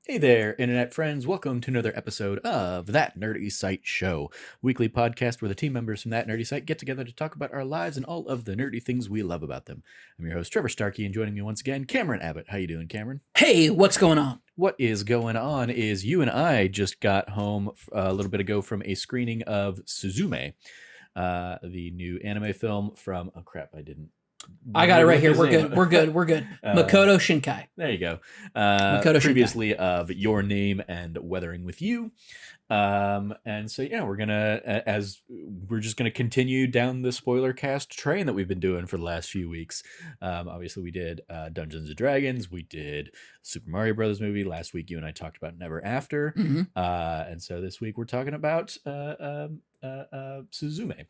Hey there, internet friends. Welcome to another episode of That Nerdy Site Show, weekly podcast where the team members from That Nerdy Site get together to talk about our lives and all of the nerdy things we love about them. I'm your host, Trevor Starkey, and joining me once again, Cameron Abbott. How you doing, Cameron? Hey, what's going on? What is going on is you and I just got home a little bit ago from a screening of Suzume, the new anime film from... Oh, crap, I got it right here. We're good. Makoto Shinkai. There you go. Makoto Previously of Your Name and Weathering with You. And so, yeah, we're just going to continue down the Spoilercast train that we've been doing for the last few weeks. Obviously, we did Dungeons and Dragons. We did Super Mario Brothers movie. Last week, you and I talked about Never After. Mm-hmm. And so this week, we're talking about Suzume.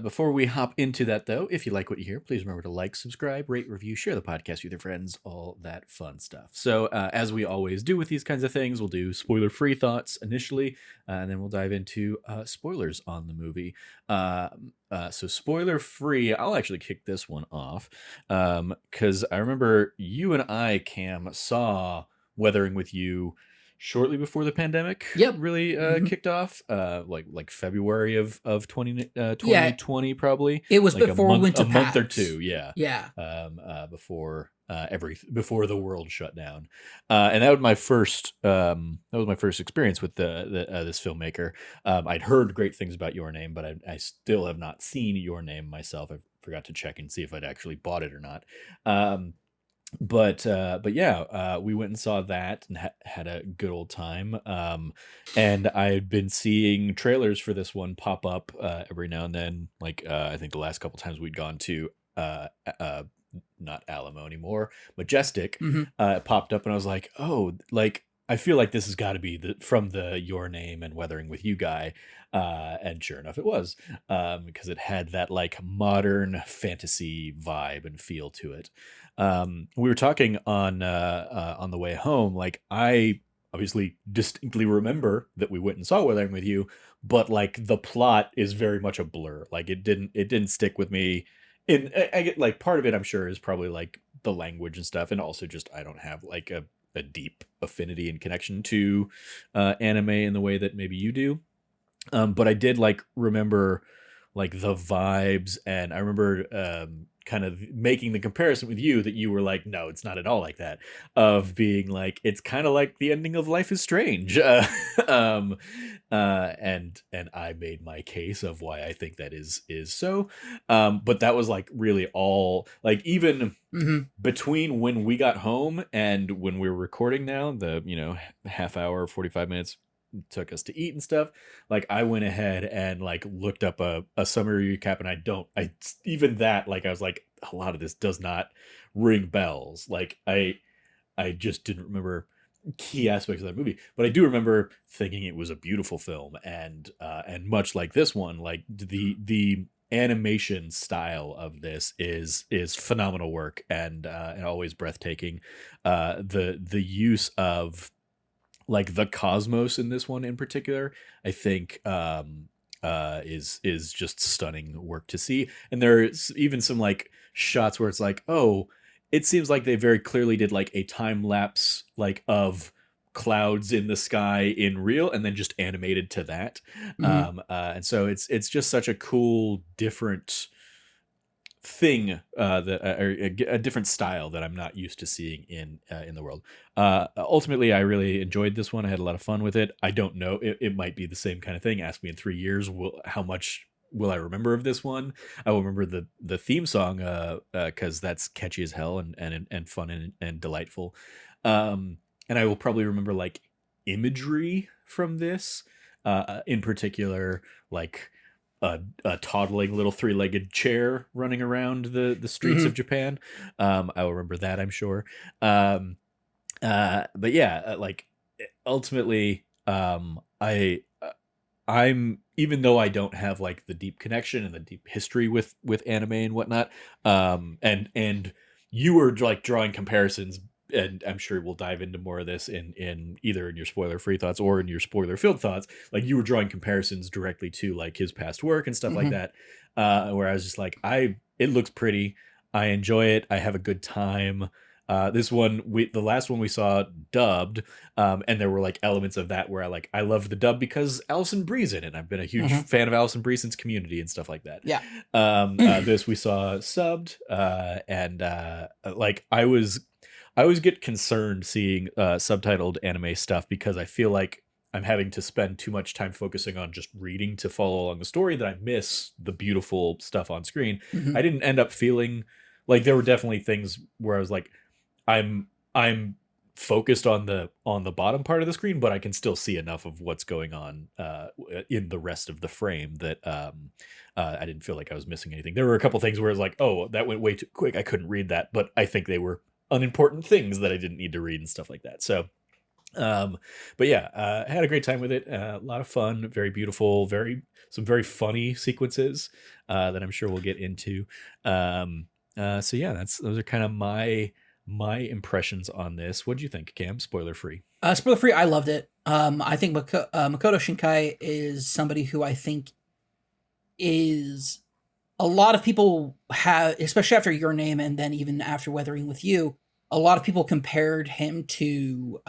Before we hop into that, though, if you like what you hear, please remember to like, subscribe, rate, review, share the podcast with your friends, all that fun stuff. So as we always do with these kinds of things, we'll do spoiler-free thoughts initially, and then we'll dive into spoilers on the movie. So spoiler-free, I'll actually kick this one off, because I remember you and I, Cam, saw Weathering with You shortly before the pandemic really kicked off, like February of 2020 probably. It was like before we went to month or PAX. two, before before the world shut down, and that was my first experience with this filmmaker. I'd heard great things about Your Name, but I still have not seen Your Name myself. I forgot to check and see if I'd actually bought it or not. But yeah, we went and saw that and had a good old time. And I had been seeing trailers for this one pop up every now and then. Like I think the last couple times we'd gone to not Alamo anymore, Majestic, it popped up, and I was like, oh, like I feel like this has got to be from the Your Name and Weathering with You guy. And sure enough, it was, because it had that like modern fantasy vibe and feel to it. We were talking on the way home. Like, I obviously distinctly remember that we went and saw Weathering with You, but like the plot is very much a blur. Like it didn't stick with me. I get like part of it, I'm sure, is probably like the language and stuff, and also just I don't have like a deep affinity and connection to anime in the way that maybe you do. But I did like remember like the vibes, and I remember kind of making the comparison with you that you were like, no, it's not at all like that, of being like, it's kind of like the ending of Life is Strange. And I made my case of why I think that is so. But that was like really all, like, even between when we got home and when we were recording now, the half hour, 45 minutes took us to eat and stuff, like I went ahead and like looked up a summary recap, and I even that, like, I was like, a lot of this does not ring bells. Like I just didn't remember key aspects of that movie, but I do remember thinking it was a beautiful film, and much like this one, like the animation style of this is phenomenal work, and always breathtaking. The use of like the cosmos in this one in particular, I think is just stunning work to see. And there's even some like shots where it's like, oh, it seems like they very clearly did like a time lapse like of clouds in the sky in real, and then just animated to that. And so it's just such a cool different thing, a different style that I'm not used to seeing in the world. Ultimately, I really enjoyed this one. I had a lot of fun with it. I don't know, it might be the same kind of thing. Ask me in 3 years, how much will I remember of this one? I will remember the theme song, because that's catchy as hell and fun and delightful. And I will probably remember like imagery from this, in particular, like a toddling little 3-legged chair running around the streets of Japan. I will remember that, I'm sure. But yeah, like ultimately, I'm even though I don't have like the deep connection and the deep history with anime and whatnot, and you were like drawing comparisons, and I'm sure we'll dive into more of this in either in your spoiler-free thoughts or in your spoiler-filled thoughts. Like, you were drawing comparisons directly to like his past work and stuff like that, where I was just like, it looks pretty, I enjoy it, I have a good time. This one, the last one we saw dubbed, and there were like elements of that where I loved the dub because Alison Brie's in it. I've been a huge fan of Alison Brie since Community and stuff like that. Yeah. This we saw subbed, and like I always get concerned seeing subtitled anime stuff because I feel like I'm having to spend too much time focusing on just reading to follow along the story that I miss the beautiful stuff on screen. I didn't end up feeling like there were definitely things where I was like, I'm focused on the bottom part of the screen, but I can still see enough of what's going on in the rest of the frame that I didn't feel like I was missing anything. There were a couple things where I was like, oh, that went way too quick. I couldn't read that, but I think they were unimportant things that I didn't need to read and stuff like that. So, but yeah, I had a great time with it. A lot of fun, very beautiful, some very funny sequences that I'm sure we'll get into. So yeah, those are kind of my impressions on this. What do you think, Cam? Spoiler free. Spoiler free. I loved it. I think Makoto Shinkai is somebody who I think is a lot of people have, especially after Your Name and then even after Weathering with You, a lot of people compared him to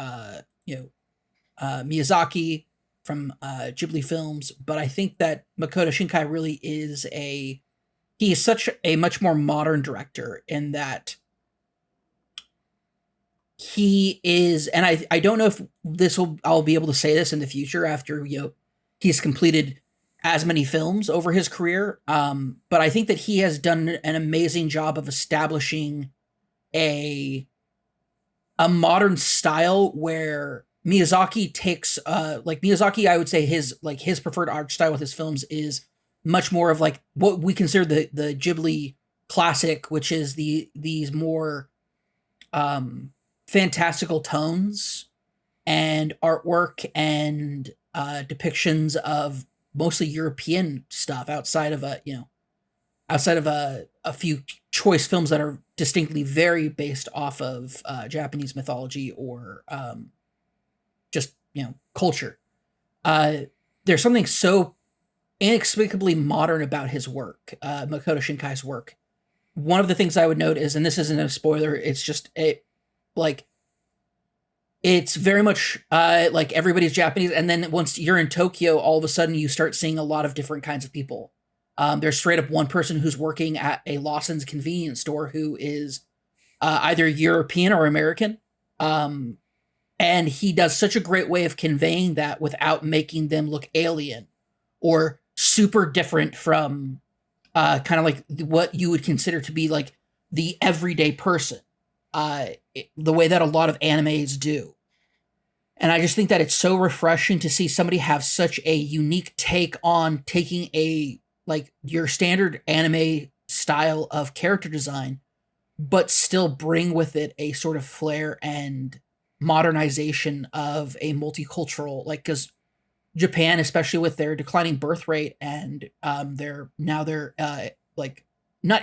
Miyazaki from Ghibli films, but I think that Makoto Shinkai really is he is such a much more modern director in that he is, and I don't know if I'll be able to say this in the future after he's completed as many films over his career, but I think that he has done an amazing job of establishing a modern style where Miyazaki takes Miyazaki, I would say his preferred art style with his films is much more of like what we consider the Ghibli classic, which is these more fantastical tones and artwork and depictions of mostly European stuff outside of a few choice films that are distinctly very based off of Japanese mythology or just culture. There's something so inexplicably modern about his work, Makoto Shinkai's work. One of the things I would note is, and this isn't a spoiler, it's just it's very much like everybody's Japanese, and then once you're in Tokyo, all of a sudden you start seeing a lot of different kinds of people. There's straight up one person who's working at a Lawson's convenience store who is either European or American. And he does such a great way of conveying that without making them look alien or super different from kind of like what you would consider to be like the everyday person, the way that a lot of animes do. And I just think that it's so refreshing to see somebody have such a unique take on taking your standard anime style of character design, but still bring with it a sort of flair and modernization of a multicultural, because Japan, especially with their declining birth rate and their not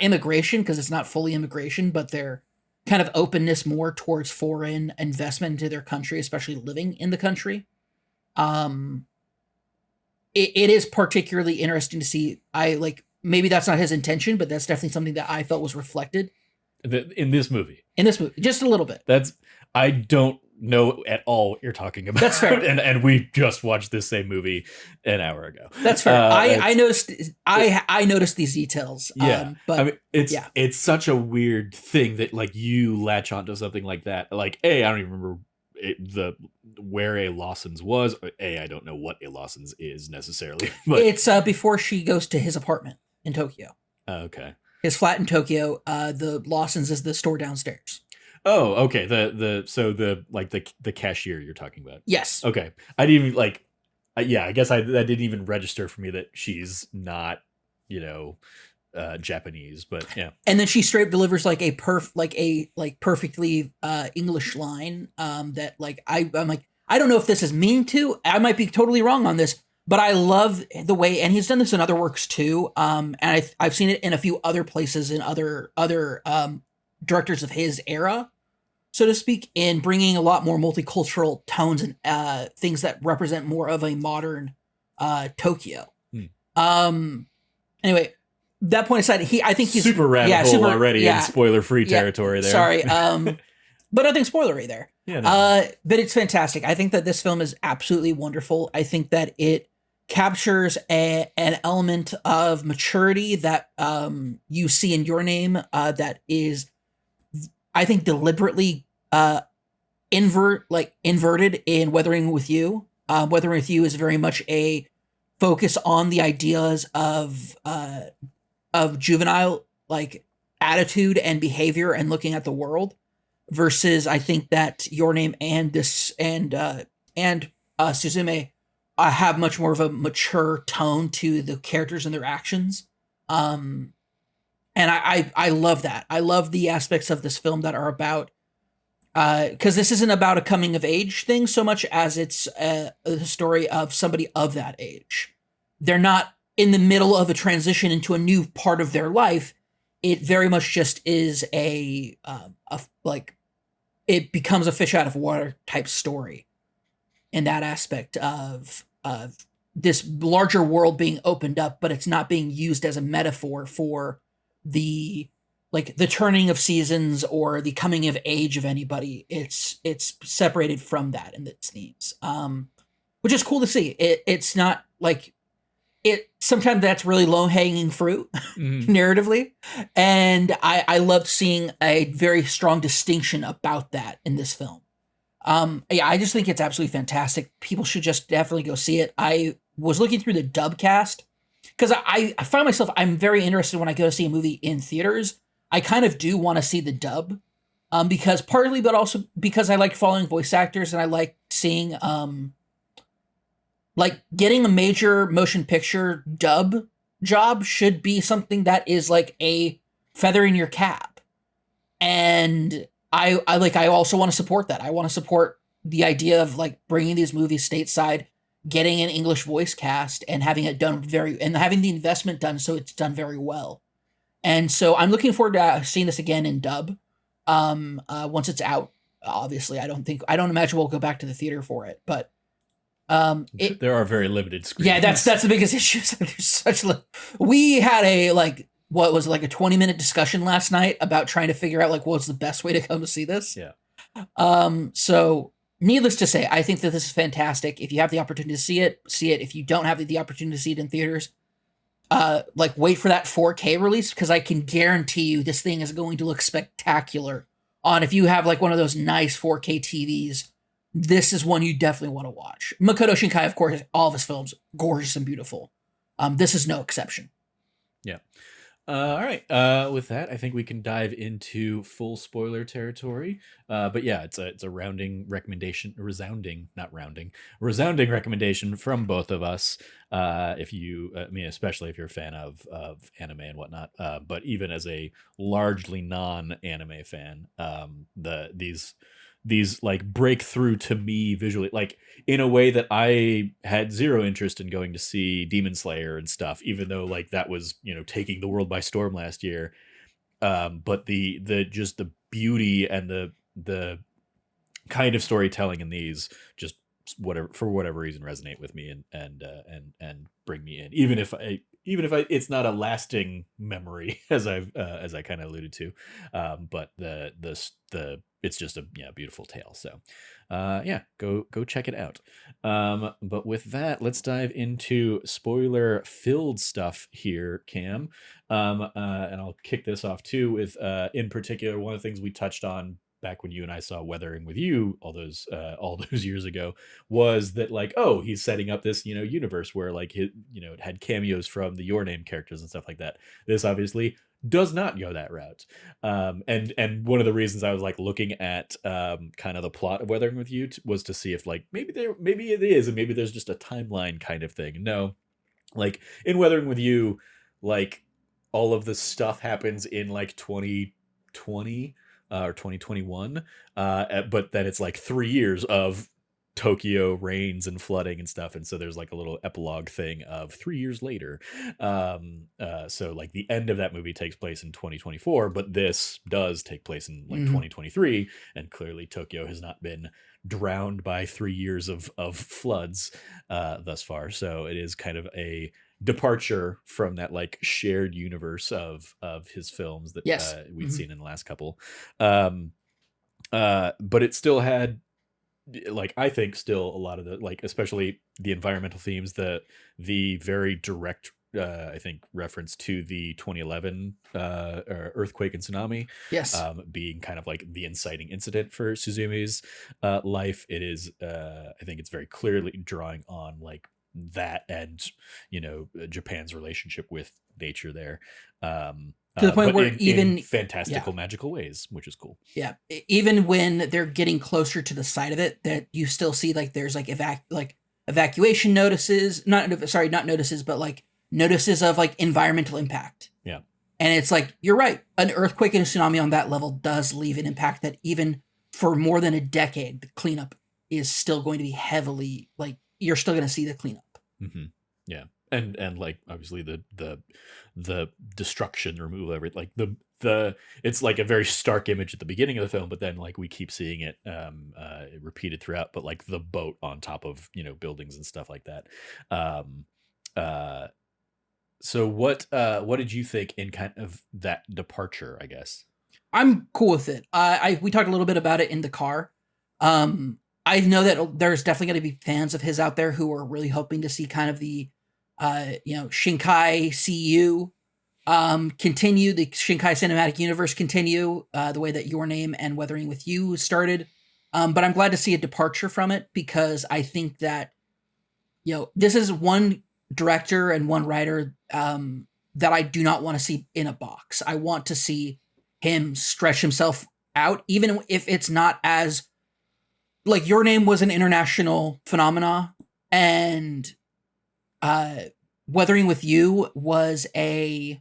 immigration, because it's not fully immigration, but their kind of openness more towards foreign investment into their country, especially living in the country. It is particularly interesting to see. Maybe that's not his intention, but that's definitely something that I felt was reflected in this movie. Just a little bit. I don't know at all what you're talking about. That's fair. and we just watched this same movie an hour ago. That's fair. I noticed. I noticed these details. Yeah, but I mean, it's such a weird thing that you latch onto something like that. I don't even remember where a Lawson's was. I don't know what a Lawson's is necessarily. But it's before she goes to his apartment in Tokyo. Okay. His flat in Tokyo. The Lawson's is the store downstairs. Oh, okay. The cashier you're talking about. Yes. Okay. I didn't even I guess that didn't even register for me that she's not, Japanese, but yeah. And then she straight delivers a perfectly English line that I'm like, I don't know if this is mean to. I might be totally wrong on this, but I love the way, and he's done this in other works too. And I've seen it in a few other places in other directors of his era, so to speak, in bringing a lot more multicultural tones and things that represent more of a modern Tokyo. Anyway, that point aside, I think he's super rabbit hole already in spoiler-free territory there. Sorry. but nothing spoilery there. Yeah, no. But it's fantastic. I think that this film is absolutely wonderful. I think that it captures an element of maturity that you see in Your Name that is, I think, deliberately inverted in Weathering with You. Weathering with You is very much a focus on the ideas of juvenile like attitude and behavior and looking at the world, versus I think that Your Name and Suzume have much more of a mature tone to the characters and their actions. And I love that. I love the aspects of this film that are about because this isn't about a coming of age thing so much as it's a story of somebody of that age. They're not in the middle of a transition into a new part of their life. It very much just is a like it becomes a fish out of water type story in that aspect of this larger world being opened up, but it's not being used as a metaphor for the the turning of seasons or the coming of age of anybody. It's separated from that in its themes, which is cool to see. It's not like it. Sometimes that's really low hanging fruit narratively, and I loved seeing a very strong distinction about that in this film. Yeah, I just think it's absolutely fantastic. People should just definitely go see it. I was looking through the dub cast because I find myself, I'm very interested when I go to see a movie in theaters. I kind of do want to see the dub, because partly, but also because I like following voice actors and I like seeing, like getting a major motion picture dub job should be something that is like a feather in your cap. And I also want to support that. I want to support the idea of like bringing these movies stateside, getting an English voice cast and having it done and having the investment done so it's done very well. And so I'm looking forward to seeing this again in dub. Once it's out, obviously, I don't imagine we'll go back to the theater for it, but there are very limited screens. Yeah, that's the biggest issue. There's we had a what was it, like a 20-minute discussion last night about trying to figure out like what's the best way to come to see this. Yeah. So needless to say, I think that this is fantastic. If you have the opportunity to see it, see it. If you don't have the opportunity to see it in theaters, wait for that 4K release, because I can guarantee you this thing is going to look spectacular on, if you have like one of those nice 4K TVs, this is one you definitely want to watch. Makoto Shinkai, of course, all of his films, gorgeous and beautiful. This is no exception. Yeah. All right. With that, I think we can dive into full spoiler territory. But yeah, it's a resounding recommendation from both of us. If you, I mean, especially if you're a fan of anime and whatnot. But even as a largely non-anime fan, these like break through to me visually, like in a way that I had zero interest in going to see Demon Slayer and stuff, even though like that was, taking the world by storm last year. But the just the beauty and the kind of storytelling in these just for whatever reason resonate with me and bring me in, even if it's not a lasting memory as I kind of alluded to, but the it's just a beautiful tale. So go check it out. But with that, let's dive into spoiler filled stuff here, Cam. And I'll kick this off too with in particular one of the things we touched on back when you and I saw Weathering with You all those years ago, was that like, oh, he's setting up this universe where like it had cameos from the Your Name characters and stuff like that. This obviously does not go that route. And one of the reasons I was like looking at kind of the plot of Weathering with You was to see if like maybe it is, and maybe there's just a timeline kind of thing. No, like in Weathering with You, like all of this stuff happens in like 2020 or 2021, but then it's like 3 years of Tokyo rains and flooding and stuff, and so there's like a little epilogue thing of 3 years later. So like the end of that movie takes place in 2024, but this does take place in like 2023, and clearly Tokyo has not been drowned by 3 years of floods thus far. So it is kind of a departure from that like shared universe of his films that Yes. we'd seen in the last couple. But it still had, like, I think still a lot of the, like, especially the environmental themes, the very direct I think reference to the 2011 earthquake and tsunami, Yes. being kind of like the inciting incident for Suzume's life. It is, I think it's very clearly drawing on like that, and Japan's relationship with nature there, To the point but where in even, yeah, fantastical magical ways, which is cool. yeah, even when they're getting closer to the side of it, that you still see like there's like evacuation notices, not notices, but like notices of like environmental impact. Yeah. And it's like, you're right, an earthquake and a tsunami on that level does leave an impact that even for more than a decade, the cleanup is still going to be heavily, like, you're still going to see the cleanup. Mm-hmm. Yeah, and like obviously the destruction, removal, everything, like the it's like a very stark image at the beginning of the film, but then like we keep seeing it repeated throughout. But like the boat on top of buildings and stuff like that. Um, uh, so what did you think in kind of that departure, I guess? I'm cool with it. We talked a little bit about it in the car. I know that there's definitely going to be fans of his out there who are really hoping to see kind of the, Shinkai CU continue, the Shinkai cinematic universe continue, the way that Your Name and Weathering with You started. But I'm glad to see a departure from it, because I think that, this is one director and one writer that I do not want to see in a box. I want to see him stretch himself out, even if it's not as, like, Your Name was an international phenomena, and Weathering with You was a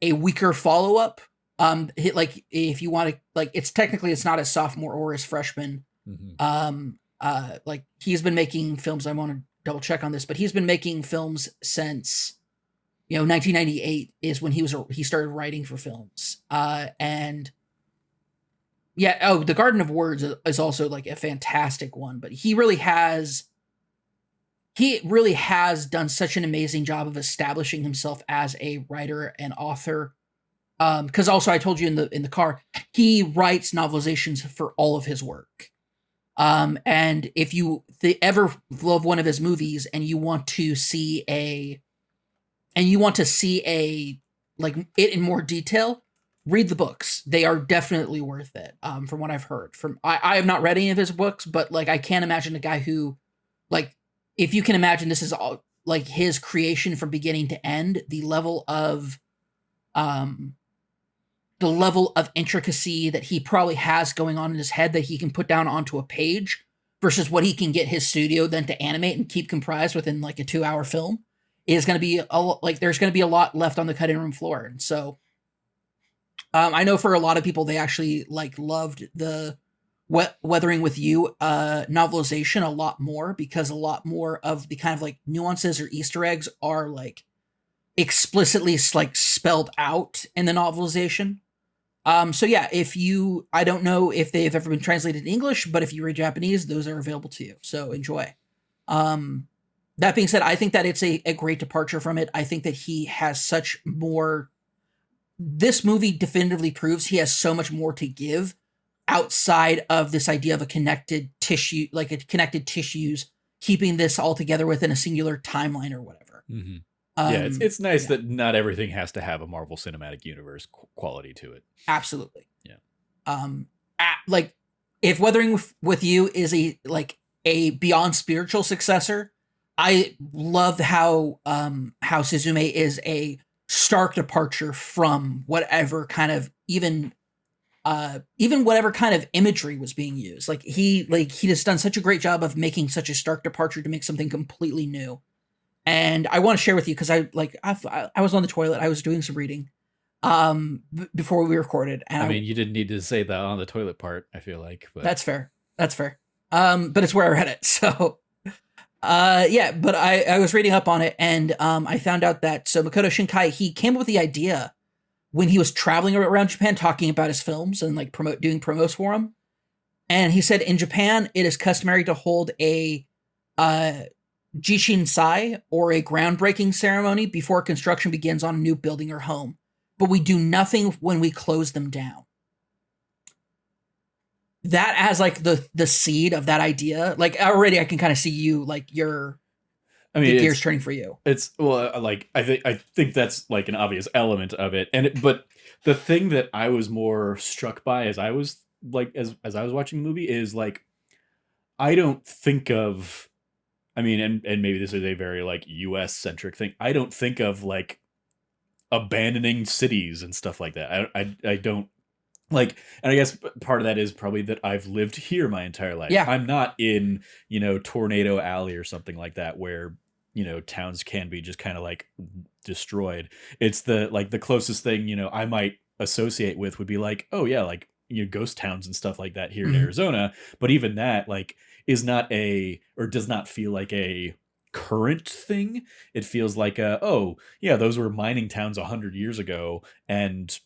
weaker follow up. Like, if you want to, like, it's not his sophomore or his freshman. Mm-hmm. Like, he's been making films. I want to double check on this, but he's been making films since 1998 is when he started writing for films. And yeah, oh, The Garden of Words is also like a fantastic one, but he really has done such an amazing job of establishing himself as a writer and author. Because also, I told you in the car, he writes novelizations for all of his work. And if you ever love one of his movies and you want to see like it in more detail, read the books. They are definitely worth it. From what I've heard, I have not read any of his books, but like I can't imagine a guy who, like, if you can imagine this is all like his creation from beginning to end, the level of intricacy that he probably has going on in his head that he can put down onto a page versus what he can get his studio then to animate and keep comprised within like a 2-hour film is going to be there's going to be a lot left on the cutting room floor. And so I know for a lot of people, they actually like loved the Weathering with You novelization a lot more, because a lot more of the kind of like nuances or Easter eggs are like explicitly like spelled out in the novelization. So yeah, I don't know if they've ever been translated in English, but if you read Japanese, those are available to you. So enjoy. That being said, I think that it's a great departure from it. I think that he has such more. This movie definitively proves he has so much more to give outside of this idea of a connected tissue, like a connected tissues, keeping this all together within a singular timeline or whatever. Mm-hmm. Yeah, it's nice that not everything has to have a Marvel Cinematic Universe quality to it. Absolutely. Yeah. Like, if Weathering with You is a beyond spiritual successor, I love how Suzume is a stark departure from whatever kind of even whatever kind of imagery was being used. Like, he has done such a great job of making such a stark departure to make something completely new. And I want to share with you, because I was on the toilet, I was doing some reading before we recorded. And I mean, you didn't need to say that on the toilet part, I feel like. But that's fair. But it's where I read it. So yeah, but I was reading up on it, and I found out that Makoto Shinkai, he came up with the idea when he was traveling around Japan talking about his films and like doing promos for them. And he said, in Japan, it is customary to hold a Jishinsai, or a groundbreaking ceremony, before construction begins on a new building or home. But we do nothing when we close them down. that as like the seed of that idea, like already I can kind of see you like your I the mean, gears turning for you. it's well, like I think that's like an obvious element of it, but the thing that I was more struck by as I was like as I was watching the movie is like I don't think of, I mean, and maybe this is a very like U.S. centric thing. I don't think of like abandoning cities and stuff like that. I don't like, and I guess part of that is probably that I've lived here my entire life. Yeah. I'm not in, Tornado Alley or something like that where, towns can be just kind of like destroyed. It's the like the closest thing, I might associate with would be like, oh yeah, like, ghost towns and stuff like that here in Mhm. Arizona. But even that like is not a, or does not feel like a current thing. It feels like a, oh yeah, those were mining towns 100 years ago, and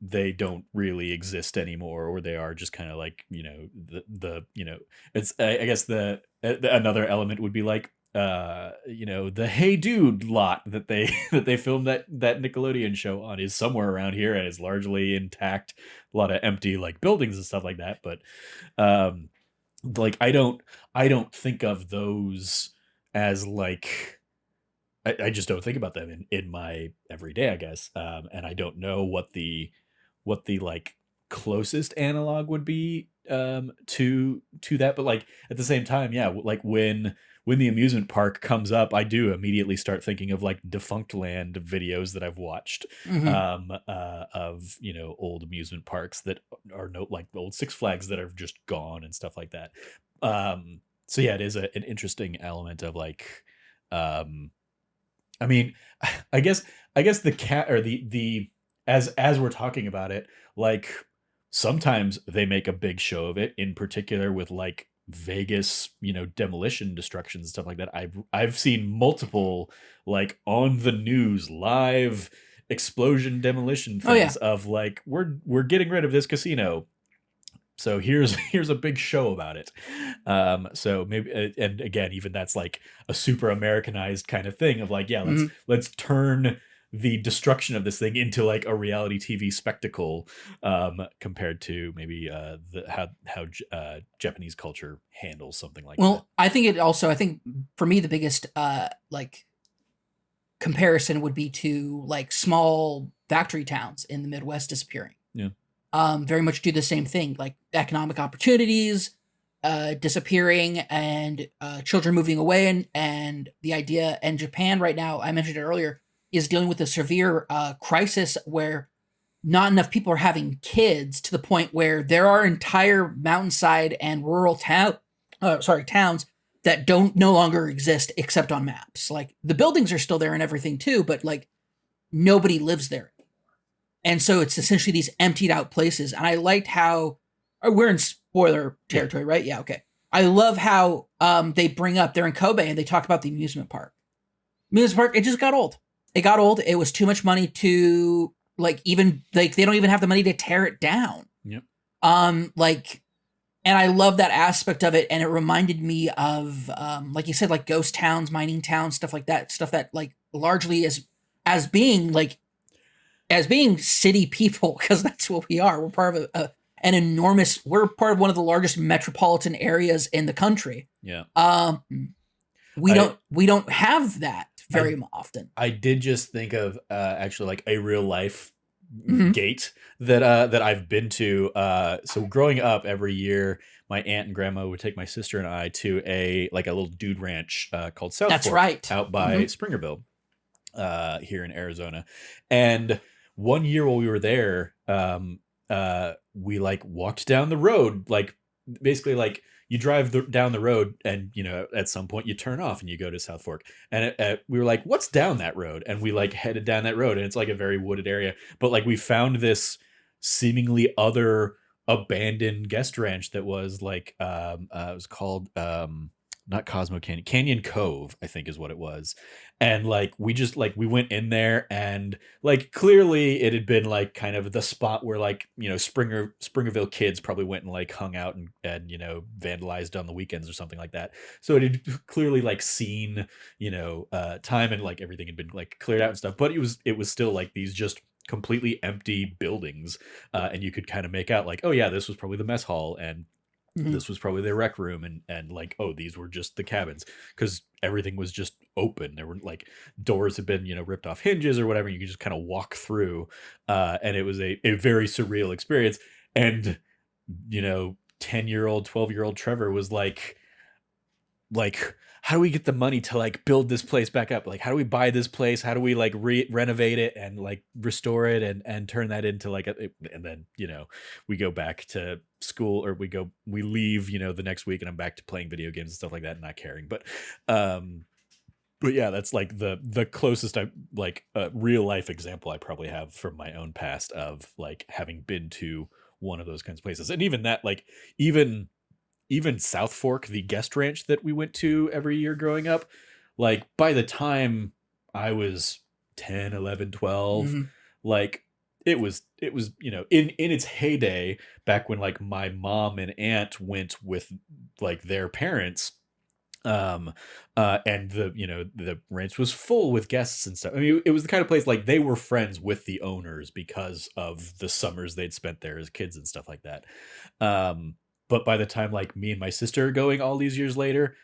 they don't really exist anymore, or they are just kind of like, it's I guess another element would be like the Hey Dude lot that they that they filmed that Nickelodeon show on is somewhere around here and is largely intact. A lot of empty like buildings and stuff like that, but um like I don't think of those as like, I just don't think about them in my everyday, I guess. And I don't know what the like closest analog would be to that. But like at the same time, yeah, like when the amusement park comes up, I do immediately start thinking of like defunct land videos that I've watched, Mhm. of old amusement parks that are no like old Six Flags that are just gone and stuff like that. So yeah, it is an interesting element of like, um I mean, I guess the cat or the as we're talking about it, like sometimes they make a big show of it, in particular with like Vegas, demolition destruction and stuff like that. I've seen multiple like on the news live explosion demolition Oh yeah. things of like we're getting rid of this casino, so here's here's a big show about it. So maybe, and again, even that's like a super Americanized kind of thing of like, yeah, let's Mhm. let's turn the destruction of this thing into like a reality TV spectacle, compared to maybe how Japanese culture handles something like that. Well, I think it also I think for me the biggest like comparison would be to like small factory towns in the Midwest disappearing. Yeah. Very much do the same thing, like economic opportunities disappearing and children moving away, and the idea. And Japan right now, I mentioned it earlier, is dealing with a severe crisis where not enough people are having kids to the point where there are entire mountainside and rural towns that don't no longer exist except on maps. Like the buildings are still there and everything too, but like nobody lives there. And so it's essentially these emptied out places. And I liked how we're in spoiler Yeah. territory, right? Yeah, okay. I love how they bring up they're in Kobe and they talk about the amusement park. Amusement park, it just got old. It got old. It was too much money to like even like they don't even have the money to tear it down. Yep. Like and I love that aspect of it. And it reminded me of like you said, like ghost towns, mining towns, stuff like that. Stuff that like largely is as being like as being city people, because that's what we are. We're part of an enormous. We're part of one of the largest metropolitan areas in the country. Yeah. Um, I we don't have that I very often. I did just think of actually like a real life Mhm. gate that I've been to. So growing up, every year my aunt and grandma would take my sister and I to a like a little dude ranch called South That's Fork right. out by Hmm. Springerville, here in Arizona. And one year while we were there, we like walked down the road, like basically like you drive down the road, and at some point you turn off and you go to South Fork. And we were like, what's down that road? And we like headed down that road, and it's like a very wooded area, but like we found this seemingly other abandoned guest ranch that was like, it was called, not Cosmo Canyon, Canyon Cove, I think is what it was. And like we just like we went in there, and like clearly it had been like kind of the spot where like Springerville kids probably went and like hung out and vandalized on the weekends or something like that. So it had clearly like seen time, and like everything had been like cleared out and stuff, but it was still like these just completely empty buildings, and you could kind of make out like, oh yeah, this was probably the mess hall, and Mhm. this was probably their rec room, and like, oh, these were just the cabins, because everything was just open. There were like doors had been, ripped off hinges or whatever. You could just kind of walk through, and it was a very surreal experience. And 10-year-old, 12-year-old Trevor was like, how do we get the money to like build this place back up? Like, how do we buy this place? How do we like renovate it and like restore it and turn that into like and then we go back to school, or we leave the next week, and I'm back to playing video games and stuff like that and not caring. But yeah, that's like the closest I like real life example I probably have from my own past of like having been to one of those kinds of places. And even that, like, even South Fork, the guest ranch that we went to every year growing up, like by the time I was 10, 11, 12, Mhm. like it was in its heyday, back when like my mom and aunt went with like their parents, and the ranch was full with guests and stuff. I mean, it was the kind of place like they were friends with the owners because of the summers they'd spent there as kids and stuff like that. But by the time like me and my sister are going all these years later,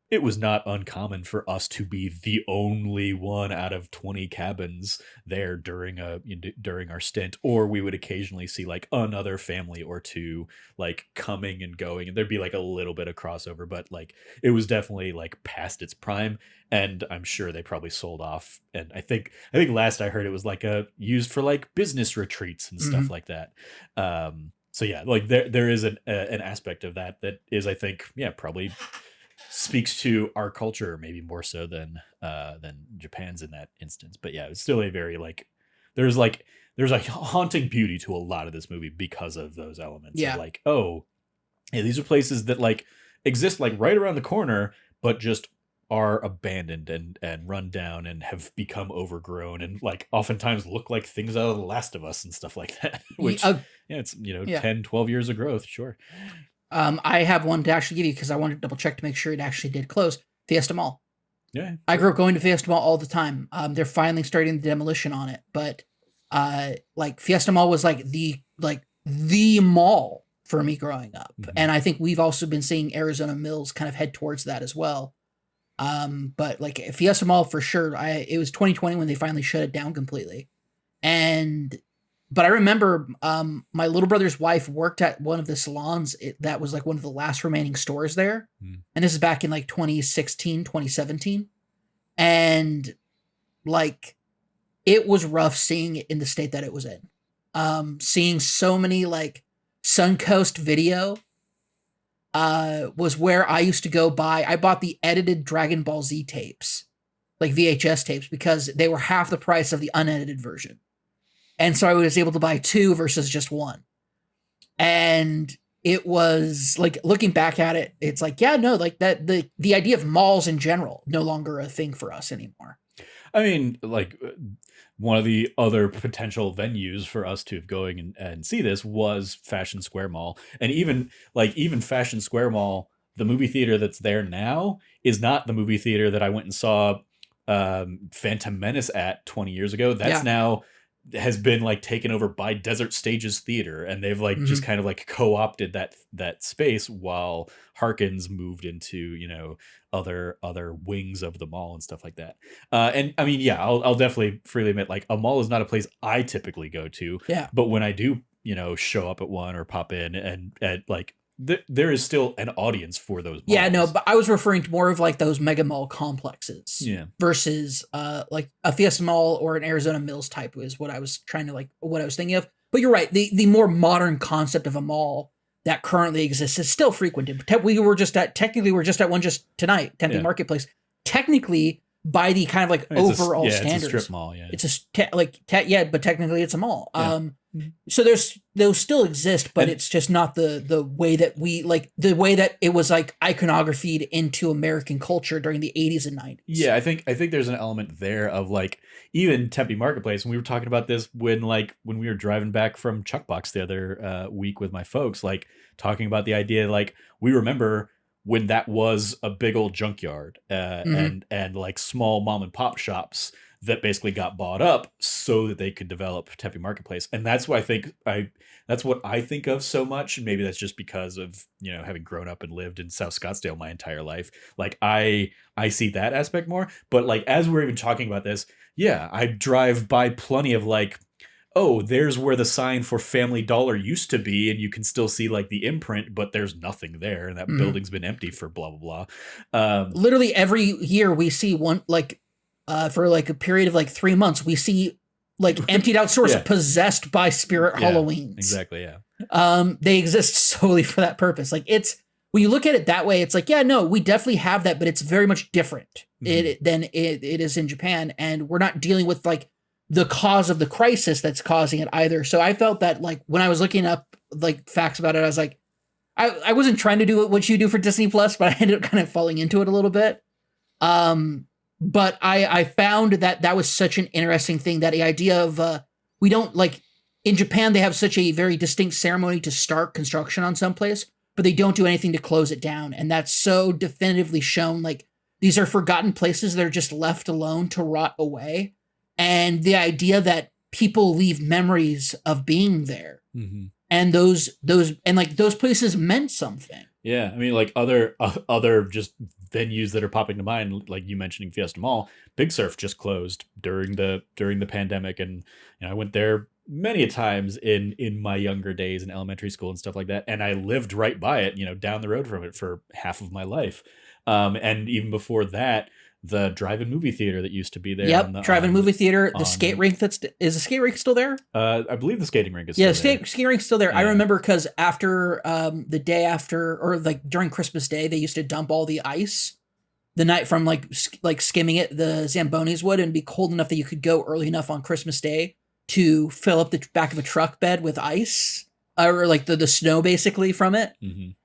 it was not uncommon for us to be the only one out of 20 cabins there during our stint, or we would occasionally see like another family or two like coming and going, and there'd be like a little bit of crossover, but like it was definitely like past its prime. And I'm sure they probably sold off, and I think last I heard it was like a used for like business retreats and stuff Mhm. like that. So yeah, like there is an aspect of that is, I think, yeah, probably speaks to our culture maybe more so than Japan's in that instance. But yeah, it's still a very like there's like there's a haunting beauty to a lot of this movie because of those elements of Yeah. like, oh yeah, these are places that like exist like right around the corner, but just are abandoned and run down and have become overgrown, and like oftentimes look like things out of The Last of Us and stuff like that. Ye Which, yeah, it's yeah. 10, 12 years of growth, sure. I have one to actually give you because I wanted to double check to make sure it actually did close. Fiesta Mall. Yeah, I sure. grew up going to Fiesta Mall all the time. They're finally starting the demolition on it, but like Fiesta Mall was like the mall for me growing up, Mhm. and I think we've also been seeing Arizona Mills kind of head towards that as well. But like Fiesta Mall for sure. It was 2020 when they finally shut it down completely, and but I remember my little brother's wife worked at one of the salons that was like one of the last remaining stores there. Mm. And this is back in like 2016, 2017. And like it was rough seeing it in the state that it was in. Seeing so many like Suncoast Video was where I used to go buy. I bought the edited Dragon Ball Z tapes, like VHS tapes, because they were half the price of the unedited version. And so I was able to buy two versus just one. And it was like looking back at it, it's like, yeah, no, like that the idea of malls in general no longer a thing for us anymore. I mean, like one of the other potential venues for us to going and see this was Fashion Square Mall. And even Fashion Square Mall, the movie theater that's there now is not the movie theater that I went and saw Phantom Menace at 20 years ago. That's Yeah. now has been like taken over by Desert Stages Theater, and they've like just Mhm. kind of like co-opted that space while Harkins moved into other wings of the mall and stuff like that. And I mean, yeah, I'll definitely freely admit, like, a mall is not a place I typically go to, Yeah. but when I do, show up at one or pop in, and like there is still an audience for those Yeah, no, malls. but I was referring to more of like those mega mall complexes Yeah. versus like a Fiesta Mall or an Arizona Mills type is what I was trying to like what I was thinking of. But you're right, the more modern concept of a mall that currently exists is still frequented. Technically we're just at one just tonight, Tempe Yeah. Marketplace. Technically by the kind of like I mean, overall it's a standards. strip mall, yeah. It's yeah, but technically it's a mall. Yeah. So those still exist, but And- it's just not the way that we like the way that it was like iconographied into American culture during the 80s and 90s. Yeah, I think there's an element there of like even Tempe Marketplace. And we were talking about this when we were driving back from Chuckbox the other week with my folks, like talking about the idea, like we remember when that was a big old junkyard, Mhm. and like small mom and pop shops that basically got bought up so that they could develop Teppy Marketplace. And that's what that's what I think of so much. And maybe that's just because of, having grown up and lived in South Scottsdale my entire life. Like I see that aspect more. But like, as we're even talking about this, yeah, I drive by plenty of like, oh, there's where the sign for Family Dollar used to be, and you can still see like the imprint, but there's nothing there, and that building's been empty for blah blah blah. Literally every year we see one, like for like a period of like 3 months, we see like emptied out stores possessed by spirit Halloweens. Exactly, yeah. They exist solely for that purpose. Like, it's, when you look at it that way, it's like, yeah, no, we definitely have that, but it's very much different than it is in Japan, and we're not dealing with like the cause of the crisis that's causing it either. So I felt that, like, when I was looking up like facts about it, I was like, I wasn't trying to do what you do for Disney Plus, but I ended up kind of falling into it a little bit. But I found that was such an interesting thing, that the idea of, we don't, like, in Japan, they have such a very distinct ceremony to start construction on someplace, but they don't do anything to close it down. And that's so definitively shown. Like, these are forgotten places that are just left alone to rot away. And the idea that people leave memories of being there, and those and like those places meant something. Yeah, I mean, like other just venues that are popping to mind, like you mentioning Fiesta Mall. Big Surf just closed during the pandemic, and I went there many a times in my younger days in elementary school and stuff like that, and I lived right by it, down the road from it for half of my life. And even before that, the drive-in movie theater that used to be there. Yep, drive-in movie theater. The skate rink is the skate rink still there? I believe the skating rink is still there. Yeah, skate rink's still there. Yeah. I remember because after the day after, or like during Christmas Day, they used to dump all the ice the night from like skimming it. The Zambonis would, and be cold enough that you could go early enough on Christmas Day to fill up the back of a truck bed with ice, or like the snow basically from it.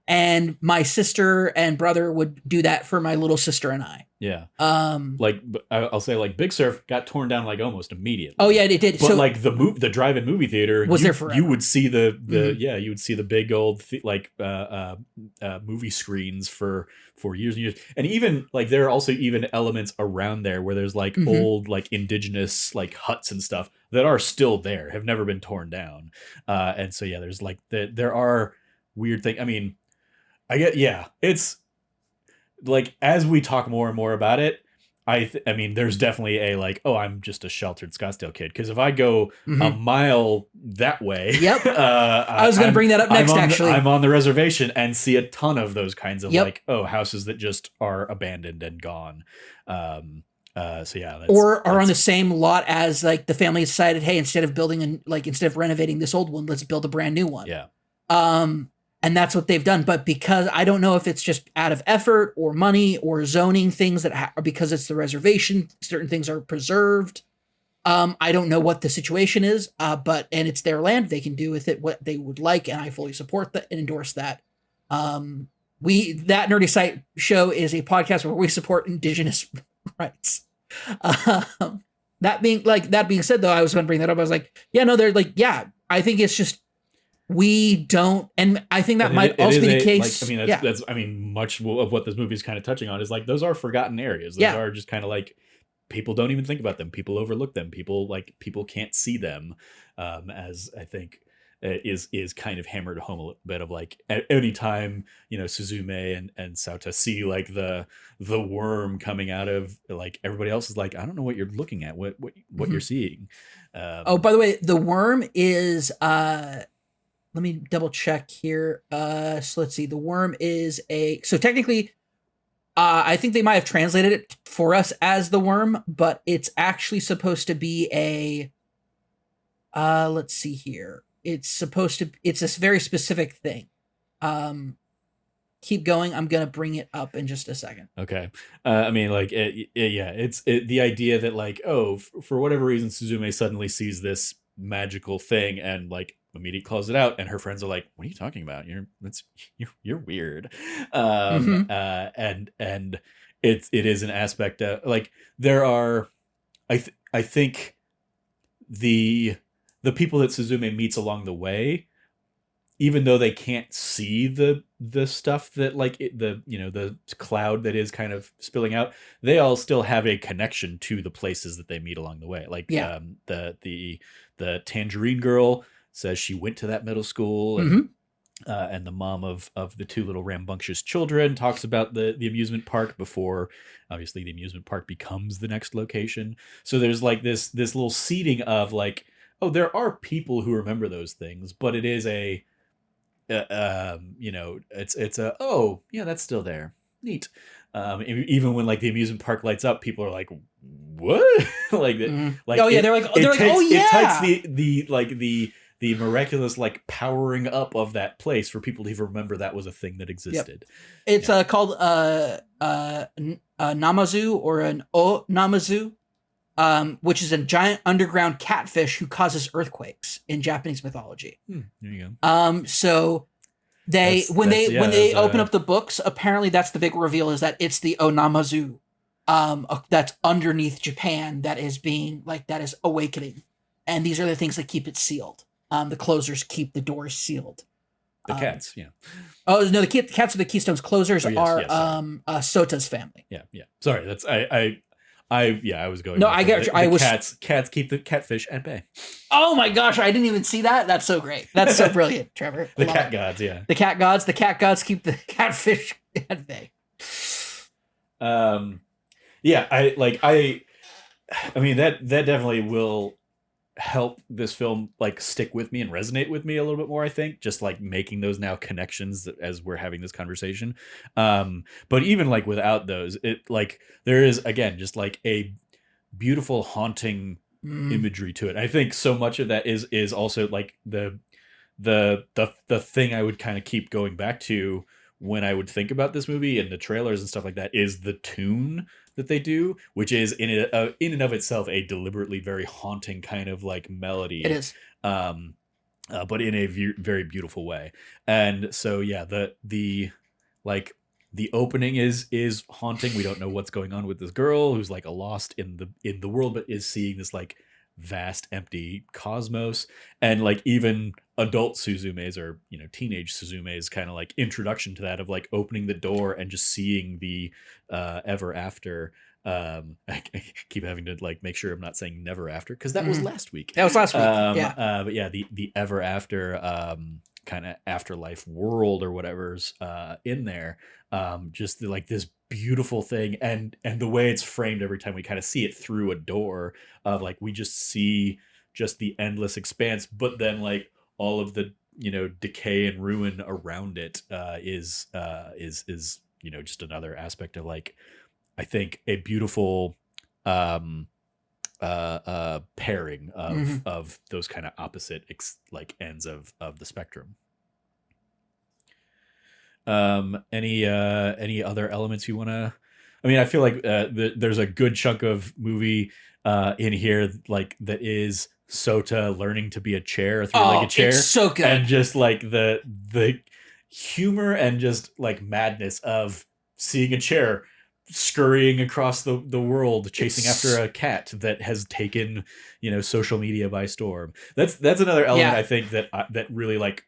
And my sister and brother would do that for my little sister and I. Yeah. Like, I'll say, like, Big Surf got torn down like almost immediately. Oh yeah, it did. But so, like the drive-in movie theater was there forever. You would see the you would see the big old movie screens for years and years. And even like there are also even elements around there where there's like old like indigenous like huts and stuff that are still there, have never been torn down. And so yeah, there's like there are weird things. I mean, it's like, as we talk more and more about it, I mean, there's definitely a like, oh, I'm just a sheltered Scottsdale kid. Because if I go a mile that way, I was going to bring that up next. I'm on the reservation and see a ton of those kinds of like, oh, houses that just are abandoned and gone. So yeah, or are on the same lot as like the family decided, hey, instead of renovating this old one, let's build a brand new one. Yeah. And that's what they've done. But because I don't know if it's just out of effort or money or zoning things that because it's the reservation, certain things are preserved. I don't know what the situation is, and it's their land. They can do with it what they would like. And I fully support that and endorse that. That Nerdy Site show is a podcast where we support Indigenous rights. That being said, though, I was going to bring that up. I was like, yeah, no, they're like, yeah, I think it's just, we don't, and I think that might also be the case. Like, I mean, that's I mean, much of what this movie is kind of touching on is like those are forgotten areas. Those are just kind of like people don't even think about them. People overlook them. People can't see them. As I think is kind of hammered home a little bit of like any time Suzume and Sauta see like the worm coming out of, like, everybody else is like, I don't know what you're looking at, what you're seeing. Oh, by the way, the worm is let me double check here. So let's see. The worm is so technically, I think they might have translated it for us as the worm, but it's actually supposed to be let's see here. It's a very specific thing. Keep going. I'm going to bring it up in just a second. Okay. I mean, like, it's the idea that like, oh, for whatever reason, Suzume suddenly sees this magical thing and like immediately calls it out, and her friends are like, what are you talking about? You're weird. And it is an aspect of like, there are, I think the people that Suzume meets along the way, even though they can't see the stuff that like the cloud that is kind of spilling out, they all still have a connection to the places that they meet along the way. Like Yeah. The Tangerine girl says she went to that middle school, and the mom of the two little rambunctious children talks about the amusement park before obviously the amusement park becomes the next location. So there's like this little seeding of like, oh, there are people who remember those things, but it is it's a, oh yeah, that's still there, neat. Even when like the amusement park lights up, people are like, what? like like oh yeah, they're like oh yeah, it takes the miraculous like powering up of that place for people to even remember that was a thing that existed. It's called Namazu, or an O Namazu, which is a giant underground catfish who causes earthquakes in Japanese mythology. There you go. So when they open up the books, apparently that's the big reveal, is that it's the Onamazu, that's underneath Japan, that is awakening, and these are the things that keep it sealed. The closers keep the doors sealed. The cats, yeah. Oh no, the cats are the keystones. Closers are Sota's family. Yeah. Sorry, that's I was going. No, I get. Cats keep the catfish at bay. Oh my gosh, I didn't even see that. That's so great. That's so brilliant, Trevor. The cat gods, yeah. The cat gods keep the catfish at bay. Yeah, I mean that definitely will help this film like stick with me and resonate with me a little bit more. I think just like making those now connections as we're having this conversation. But even like without those, it like there is again just like a beautiful haunting imagery to it. I think so much of that is also like the thing I would kind of keep going back to when I would think about this movie and the trailers and stuff like that is the tune that they do, which is in and of itself a deliberately very haunting kind of like melody. It is, but in a very beautiful way. And so yeah, the opening is haunting. We don't know what's going on with this girl who's like a lost in the world, but is seeing this like vast empty cosmos, and like even adult Suzume's or teenage Suzume's kind of like introduction to that of like opening the door and just seeing the ever after. I keep having to like make sure I'm not saying never after because that was last week. That was last week. But yeah, the ever after kind of afterlife world or whatever's in there. Just like this beautiful thing, and the way it's framed every time we kind of see it through a door of like we just see just the endless expanse, but then like all of the decay and ruin around it is just another aspect of like I think a beautiful pairing of those kind of opposite like ends of the spectrum. Any other elements you want to? I mean, I feel like there's a good chunk of movie in here like that is Sota learning to be a chair, a three-legged chair. It's so good, and just like the humor and just like madness of seeing a chair scurrying across the world, chasing after a cat that has taken social media by storm. That's another element I think that really like.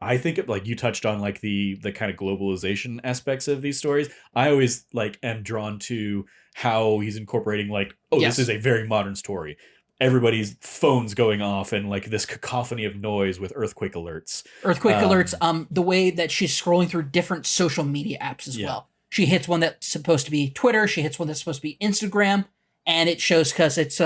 I think it, like you touched on like the kind of globalization aspects of these stories. I always like am drawn to how he's incorporating like, this is a very modern story. Everybody's phones going off and like this cacophony of noise with earthquake alerts. The way that she's scrolling through different social media apps as well. She hits one that's supposed to be Twitter. She hits one that's supposed to be Instagram. And it shows because it's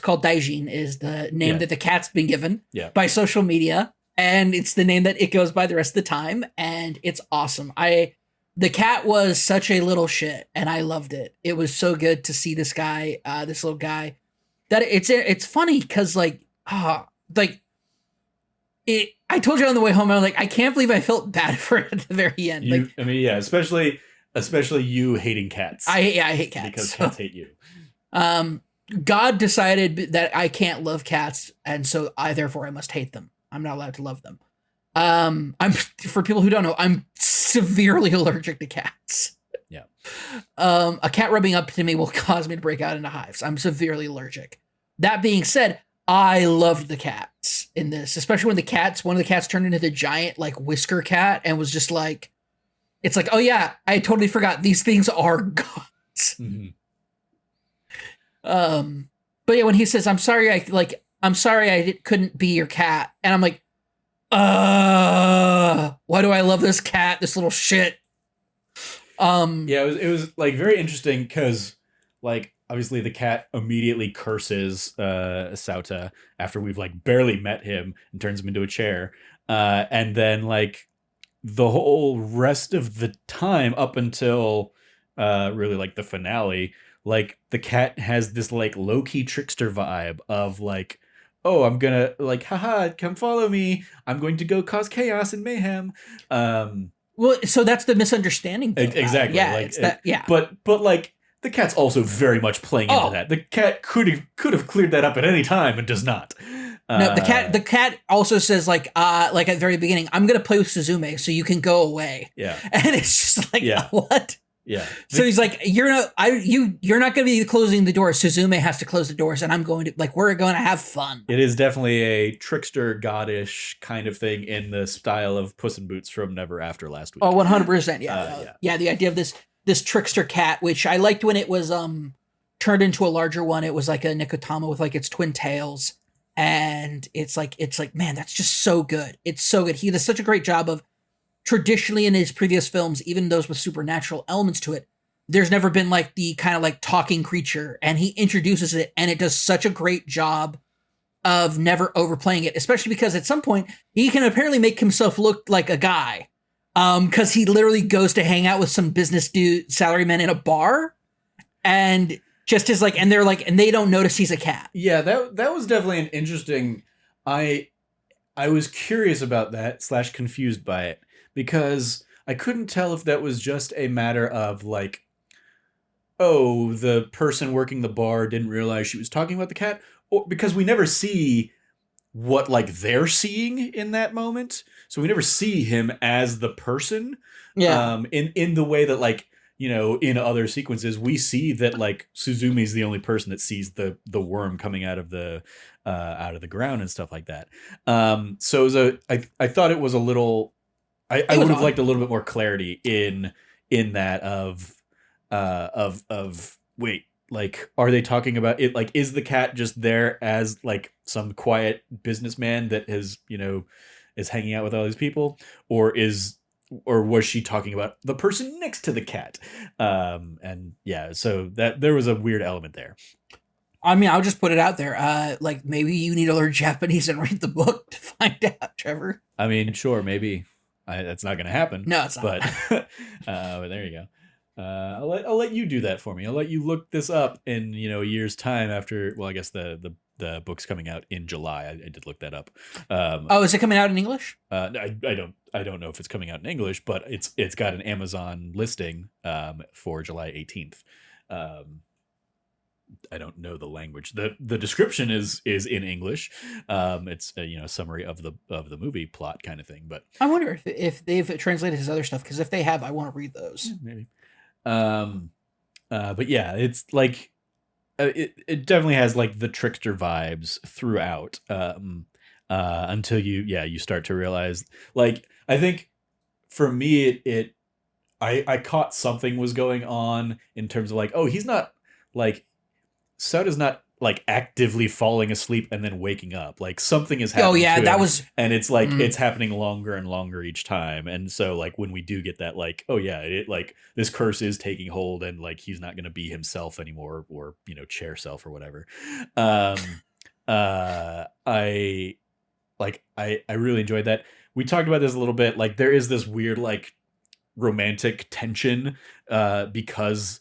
called Daijin is the name that the cat's been given by social media. And it's the name that it goes by the rest of the time. And it's awesome. The cat was such a little shit and I loved it. It was so good to see this guy, this little guy, that it's funny because I told you on the way home, I was like, I can't believe I felt bad for it at the very end. Especially you hating cats. I hate cats. Because cats hate you. God decided that I can't love cats. And so therefore I must hate them. I'm not allowed to love them. I'm for people who don't know, I'm severely allergic to cats. Yeah. A cat rubbing up to me will cause me to break out into hives. I'm severely allergic. That being said, I loved the cats in this, especially when one of the cats turned into the giant like whisker cat and was just like, it's like, oh yeah, I totally forgot these things are gods. Mm-hmm. But yeah, when he says, I'm sorry couldn't be your cat," and I'm like, why do I love this cat, this little shit? Yeah, it was like very interesting because like obviously the cat immediately curses Sauta after we've like barely met him and turns him into a chair. And then like the whole rest of the time up until really like the finale, like the cat has this like low-key trickster vibe of like, oh, I'm gonna like, haha, come follow me. I'm going to go cause chaos and mayhem. Well, so that's the misunderstanding, though. Exactly. Yeah, Like it's that. Yeah. but like the cat's also very much playing into Oh. that. The cat could have cleared that up at any time and does not. No, the cat also says like at the very beginning, "I'm gonna play with Suzume so you can go away." Yeah. And it's just like, Yeah. what? Yeah. So he's like, you're not gonna be closing the doors. Suzume has to close the doors, and I'm going to we're going to have fun. It is definitely a trickster goddish kind of thing in the style of Puss in Boots from Never After Last Week. Oh, 100%. Yeah. Yeah. Yeah, the idea of this trickster cat, which I liked when it was turned into a larger one. It was like a Nikotama with like its twin tails. And it's like, man, that's just so good. It's so good. He does such a great job of traditionally in his previous films, even those with supernatural elements to it, there's never been like the kind of like talking creature, and he introduces it, and it does such a great job of never overplaying it, especially because at some point he can apparently make himself look like a guy. Because he literally goes to hang out with some business dude salarymen in a bar, and just is like, and they're like, and they don't notice he's a cat. Yeah, that was definitely an interesting. I was curious about that / confused by it because I couldn't tell if that was just a matter of like, oh, the person working the bar didn't realize she was talking about the cat, or because we never see what like they're seeing in that moment, so we never see him as the person. Yeah. In the way that like, you know, in other sequences we see that like Suzumi's the only person that sees the worm coming out of the ground and stuff like that. So it was I thought it was a little, I would have liked a little bit more clarity in that of wait, like, are they talking about it? Like, is the cat just there as like some quiet businessman that has, you know, is hanging out with all these people, or was she talking about the person next to the cat? And yeah, so that there was a weird element there. I mean, I'll just put it out there. Like, maybe you need to learn Japanese and read the book to find out, Trevor. I mean, sure, maybe that's not going to happen. No, it's not. But there you go. I'll let you do that for me. I'll let you look this up in, you know, a year's time after. Well, I guess the book's coming out in July. I did look that up. Oh, is it coming out in English? I don't know if it's coming out in English, but it's got an Amazon listing for July 18th. I don't know the language. The description is in English. It's a, you know, summary of the movie plot kind of thing. But I wonder if they've translated his other stuff, because if they have, I want to read those. Maybe. But yeah, it's like it definitely has like the trickster vibes throughout. Until you start to realize, like, I think for me I caught something was going on in terms of like, oh, he's not like, Soda's not like actively falling asleep and then waking up. Like something is happening. Oh yeah, to that him, was, and it's like it's happening longer and longer each time. And so like when we do get that, like, oh yeah, it like this curse is taking hold, and like he's not going to be himself anymore, or, you know, chair self or whatever. I really enjoyed that. We talked about this a little bit. Like there is this weird like romantic tension because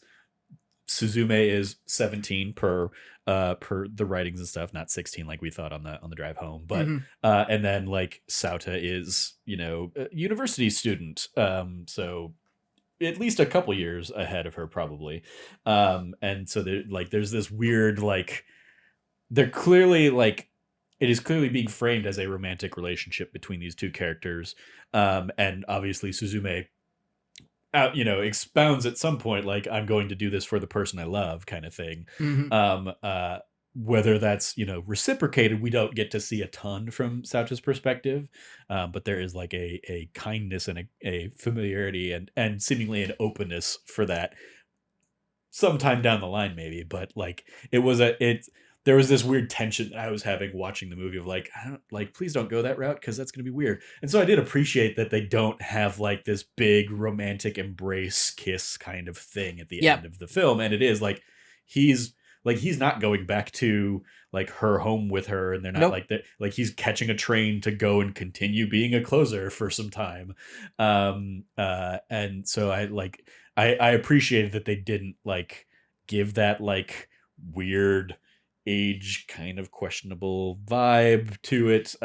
Suzume is 17 per the writings and stuff, not 16 like we thought on the drive home. But and then like Sauta is, you know, a university student, so at least a couple years ahead of her probably. And so there's this weird like, they're clearly like, it is clearly being framed as a romantic relationship between these two characters. And obviously Suzume you know, expounds at some point like, I'm going to do this for the person I love kind of thing. whether that's, reciprocated, we don't get to see a ton from Saucha's perspective, but there is like a kindness and a familiarity and seemingly an openness for that sometime down the line, maybe. But like there was this weird tension that I was having watching the movie of like, I don't like, please don't go that route because that's going to be weird. And so I did appreciate that they don't have like this big romantic embrace kiss kind of thing at the end of the film. And it is like, he's not going back to like her home with her, and they're not like that. Like he's catching a train to go and continue being a closer for some time. And so I appreciated that they didn't like give that like weird age kind of questionable vibe to it,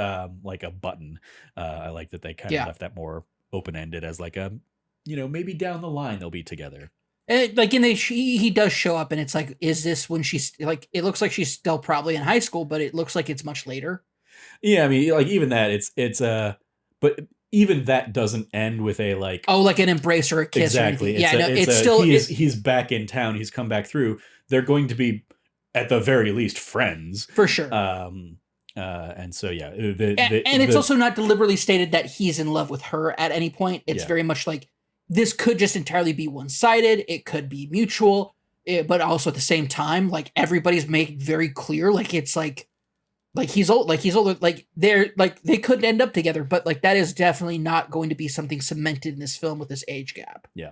like a button. I like that they kind of left that more open-ended as like a, maybe down the line they'll be together. And like he does show up, and it's like, is this when she's like, it looks like she's still probably in high school, but it looks like it's much later. Yeah, I mean, like even that, it's but even that doesn't end with a like, oh, like an embrace or a kiss. Exactly. It's still he's back in town. He's come back through. They're going to be at the very least friends for sure. And so yeah, it's also not deliberately stated that he's in love with her at any point. It's very much like, this could just entirely be one-sided. It could be mutual, but also at the same time, like everybody's made very clear, like it's like he's old, like he's older, like they could end up together, but like that is definitely not going to be something cemented in this film with this age gap. Yeah.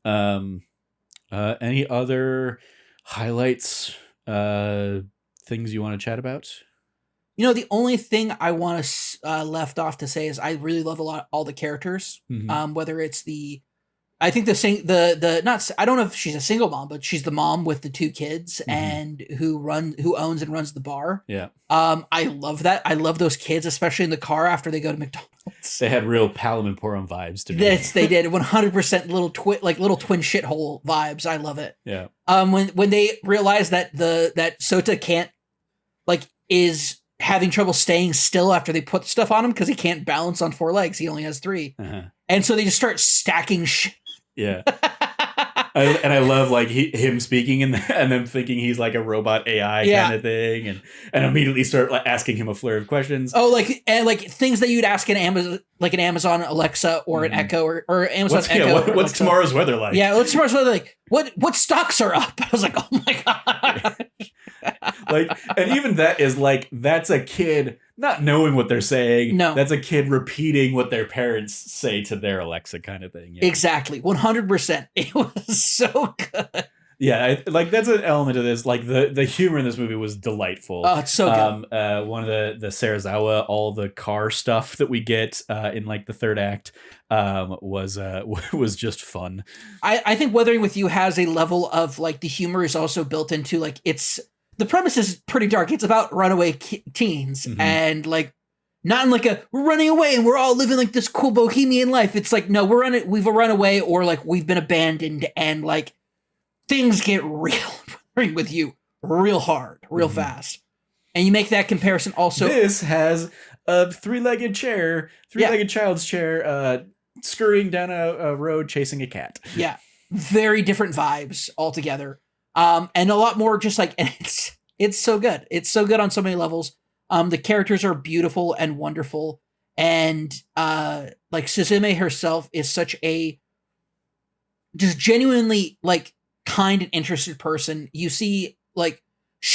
Any other highlights, things you want to chat about? The only thing I want to left off to say is I really love all the characters. Mm-hmm. Whether it's I think I don't know if she's a single mom, but she's the mom with the 2 kids, mm-hmm. and who owns and runs the bar. Yeah. I love that. I love those kids, especially in the car after they go to McDonald's. They had real Palom and Porum vibes to me. They did 100% little twin shithole vibes. I love it. Yeah. When they realize that that Sota can't is having trouble staying still after they put stuff on him because he can't balance on 4 legs. He only has 3. Uh-huh. And so they just start stacking shit. Yeah. I love like him speaking and then thinking he's like a robot AI kind of thing, and immediately start like asking him a flurry of questions. Oh, like things that you'd ask an Amazon Alexa or an Echo or Amazon Echo. What's tomorrow's weather like? Yeah, what's tomorrow's weather like? What stocks are up? I was like, oh my god. Like, and even that is like, that's a kid not knowing what they're saying. No, that's a kid repeating what their parents say to their Alexa kind of thing. Yeah. Exactly. 100%. It was so good. Yeah, that's an element of this. Like the humor in this movie was delightful. Oh, it's so good. One of the Serizawa, all the car stuff that we get in like the third act was just fun. I think Weathering with You has a level of like the humor is also built into like the premise is pretty dark. It's about runaway teens, mm-hmm. and like not in like we're running away and we're all living like this cool bohemian life. It's like, no, we've run away, or like we've been abandoned, and like things get real with you real hard, real mm-hmm. fast. And you make that comparison also. This has a three-legged child's chair scurrying down a road chasing a cat. Yeah. Very different vibes altogether. And a lot more just like, and it's so good. It's so good on so many levels. The characters are beautiful and wonderful. And like Suzume herself is such a just genuinely like kind and interested person. You see like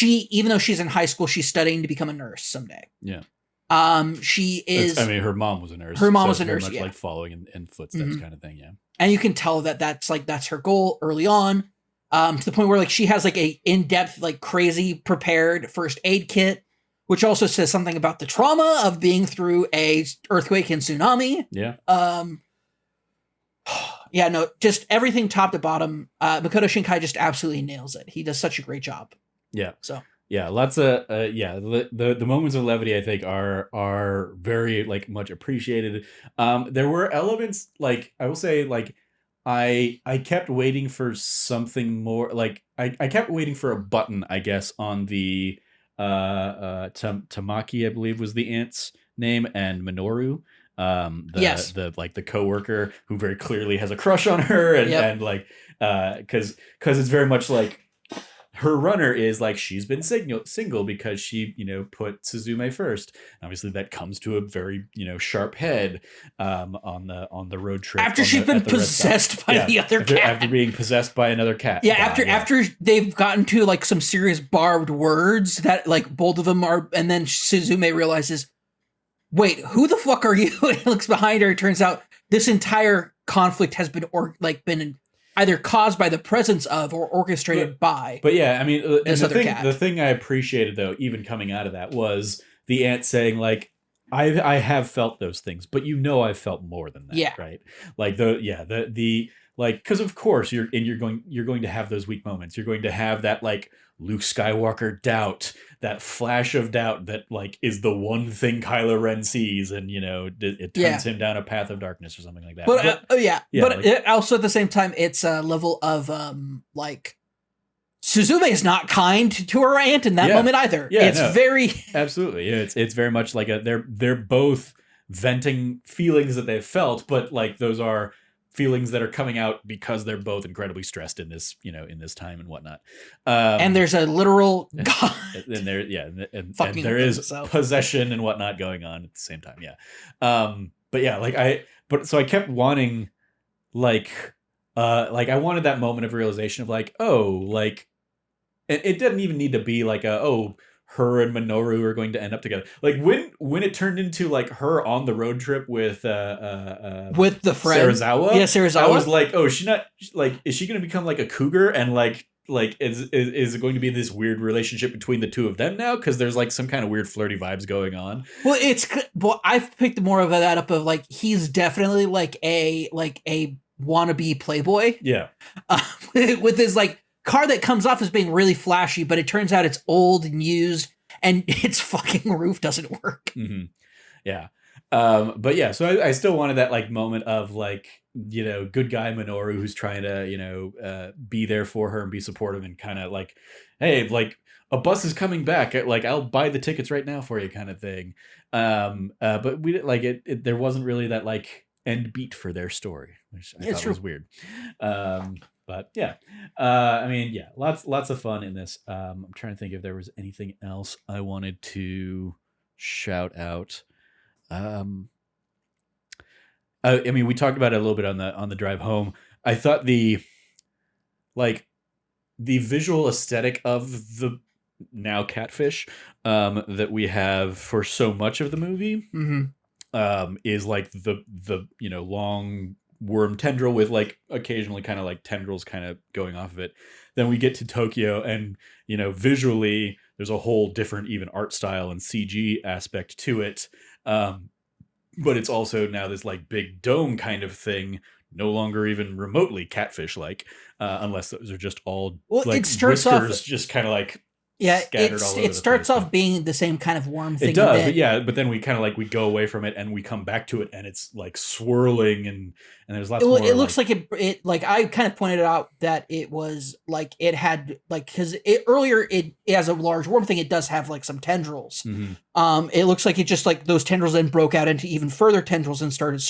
even though she's in high school, she's studying to become a nurse someday. Yeah. She is. Her mom was a nurse. Her mom was a nurse. Much like following in footsteps, mm-hmm. kind of thing. Yeah. And you can tell that's her goal early on. To the point where like she has like a in-depth, like crazy prepared first aid kit, which also says something about the trauma of being through a earthquake and tsunami. Yeah. Yeah, no, just everything top to bottom. Makoto Shinkai just absolutely nails it. He does such a great job. Yeah. So yeah, lots of the moments of levity I think are very like much appreciated. There were elements like I will say like I kept waiting for something more. Like I kept waiting for a button, I guess, on the Tamaki, I believe was the aunt's name, and Minoru. The coworker who very clearly has a crush on her, and like because it's very much like her runner is like she's been single because she put Suzume first. Obviously that comes to a very sharp head on the road trip after she's been possessed by the other cat, after being possessed by another cat. Yeah, after they've gotten to like some serious barbed words that like both of them are, and then Suzume realizes, wait, who the fuck are you? And looks behind her. It turns out this entire conflict has been been either caused by the presence of or orchestrated by. But yeah, I mean, the thing I appreciated though, even coming out of that, was the aunt saying like, I have felt those things, but I've felt more than that. Yeah. Right. Like the like, because of course you're going to have those weak moments. You're going to have that like Luke Skywalker doubt, that flash of doubt that like is the one thing Kylo Ren sees, and it turns him down a path of darkness or something like that. But like, also at the same time, it's a level of like Suzume is not kind to her aunt in that moment either. Yeah, it's very absolutely. It's very much like they're both venting feelings that they've felt, but like those are feelings that are coming out because they're both incredibly stressed in this, in this time and whatnot. And there's a literal god. And there is possession and whatnot going on at the same time. Yeah. But yeah, so I kept wanting like I wanted that moment of realization of like, oh, like, it didn't even need to be like her and Minoru are going to end up together. Like when it turned into like her on the road trip with the friend Serizawa. Yeah, Serizawa. I was like, oh, is she going to become like a cougar, and like is it going to be this weird relationship between the two of them now? Because there's like some kind of weird flirty vibes going on. Well, I've picked more of that up of like he's definitely like a wannabe playboy. Yeah. With his like car that comes off as being really flashy, but it turns out it's old and used, and its fucking roof doesn't work. Mm-hmm. Yeah. But yeah, so I still wanted that like moment of like, good guy Minoru who's trying to, be there for her and be supportive and kind of like, hey, like a bus is coming back. Like I'll buy the tickets right now for you kind of thing. But we didn't like it. There wasn't really that like end beat for their story, which I thought was weird. But yeah, I mean, yeah, lots of fun in this. I'm trying to think if there was anything else I wanted to shout out. I mean, we talked about it a little bit on the drive home. I thought the visual aesthetic of the now catfish that we have for so much of the movie is like the long worm tendril with like occasionally kind of like tendrils kind of going off of it. Then we get to Tokyo, and visually there's a whole different even art style and CG aspect to it, but it's also now this like big dome kind of thing, no longer even remotely catfish like, unless those are just all like it starts whiskers off just kind of like Yeah, it starts off being the same kind of worm thing. It does, but then we kind of like we go away from it and we come back to it and it's like swirling and there's lots more. It looks like it like I kind of pointed out that it was like it had like because earlier it has a large worm thing. It does have like some tendrils. Mm-hmm. It looks like it just like those tendrils then broke out into even further tendrils and started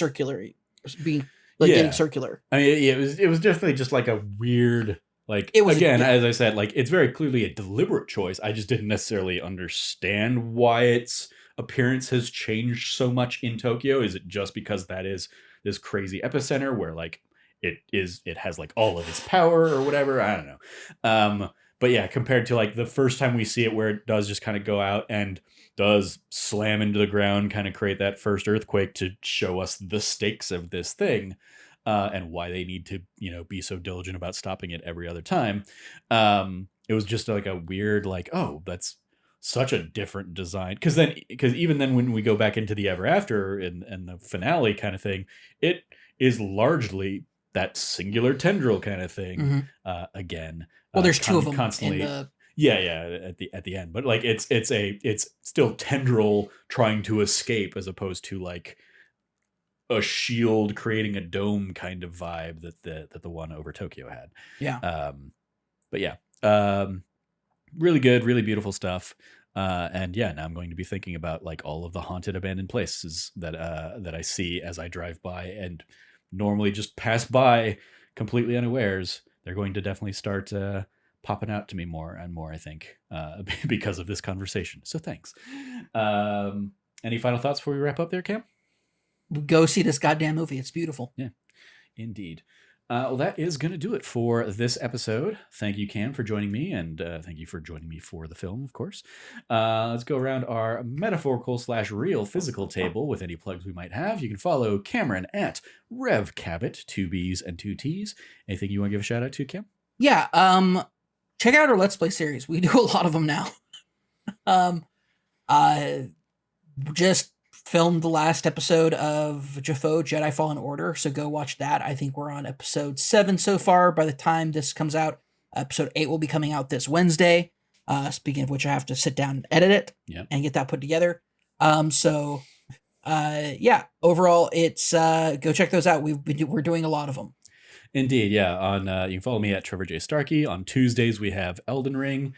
getting circular. I mean, it was definitely just like a weird. Like, it was, again, as I said, like, it's very clearly a deliberate choice. I just didn't necessarily understand why its appearance has changed so much in Tokyo. Is it just because that is this crazy epicenter where, like, it has, like, all of its power or whatever? I don't know. But yeah, compared to, like, the first time we see it where it does just kind of go out and does slam into the ground, kind of create that first earthquake to show us the stakes of this thing. And why they need to, be so diligent about stopping it every other time. It was just like a weird, like, oh, that's such a different design. Because even then, when we go back into the Ever After and the finale kind of thing, it is largely that singular tendril kind of thing. Again, well, there's two of them constantly. At the end, but like it's still tendril trying to escape as opposed to like a shield creating a dome kind of vibe that the one over Tokyo had. Yeah. But yeah, really good, really beautiful stuff. And yeah, now I'm going to be thinking about like all of the haunted abandoned places that I see as I drive by and normally just pass by completely unawares. They're going to definitely start popping out to me more and more, I think, because of this conversation. So thanks. Any final thoughts before we wrap up there, Cam? Go see this goddamn movie. It's beautiful. Yeah, indeed. Well, that is going to do it for this episode. Thank you, Cam, for joining me, and thank you for joining me for the film, of course. Let's go around our metaphorical/real physical table with any plugs we might have. You can follow Cameron at RevCabot, 2 B's and 2 T's. Anything you want to give a shout out to, Cam? Yeah, check out our Let's Play series. We do a lot of them now. Just filmed the last episode of Jafo, Jedi Fallen Order, so go watch that. I think we're on episode 7 so far by the time this comes out. Episode 8 will be coming out this Wednesday. Speaking of which, I have to sit down and edit it and get that put together. Overall, it's go check those out. We're doing a lot of them. Indeed, yeah. You can follow me at Trevor J. Starkey. On Tuesdays we have Elden Ring.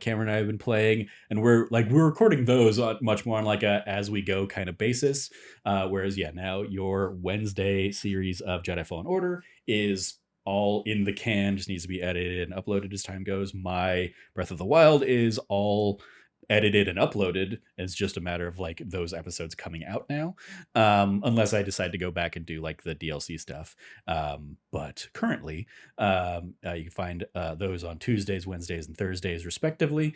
Cameron and I have been playing, and we're recording those much more on like a as we go kind of basis. Whereas now your Wednesday series of Jedi Fallen Order is all in the can, just needs to be edited and uploaded as time goes. My Breath of the Wild is all edited and uploaded. It's just a matter of like those episodes coming out now, unless I decide to go back and do like the DLC stuff. But currently you can find those on Tuesdays, Wednesdays, and Thursdays respectively.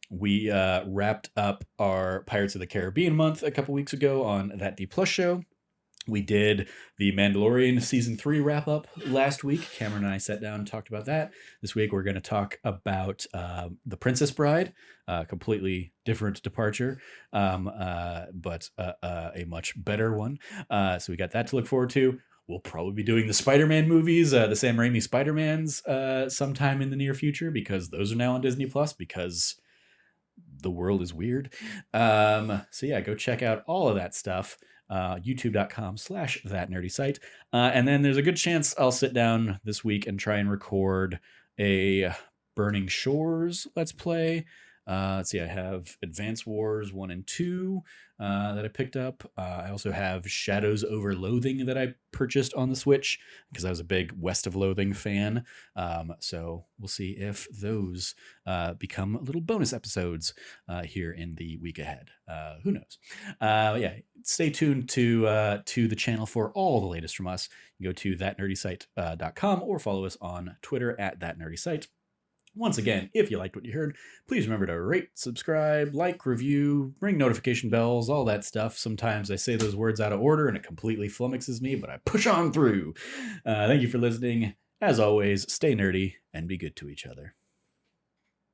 We wrapped up our Pirates of the Caribbean month a couple weeks ago on that D Plus show. We did the Mandalorian Season 3 wrap-up last week. Cameron and I sat down and talked about that. This week we're going to talk about The Princess Bride, completely different departure, but a much better one. So we got that to look forward to. We'll probably be doing the Spider-Man movies, the Sam Raimi Spider-Mans sometime in the near future, because those are now on Disney Plus, because the world is weird. So go check out all of that stuff. youtube.com/thatnerdysite. And then there's a good chance I'll sit down this week and try and record a Burning Shores Let's Play. Let's see, I have Advance Wars 1 and 2 that I picked up. I also have Shadows Over Loathing that I purchased on the Switch because I was a big West of Loathing fan. So we'll see if those become little bonus episodes here in the week ahead. Who knows? Stay tuned to the channel for all the latest from us. You can go to thatnerdysite.com or follow us on Twitter at thatnerdysite. Once again, if you liked what you heard, please remember to rate, subscribe, like, review, ring notification bells, all that stuff. Sometimes I say those words out of order and it completely flummoxes me, but I push on through. Thank you for listening. As always, stay nerdy and be good to each other.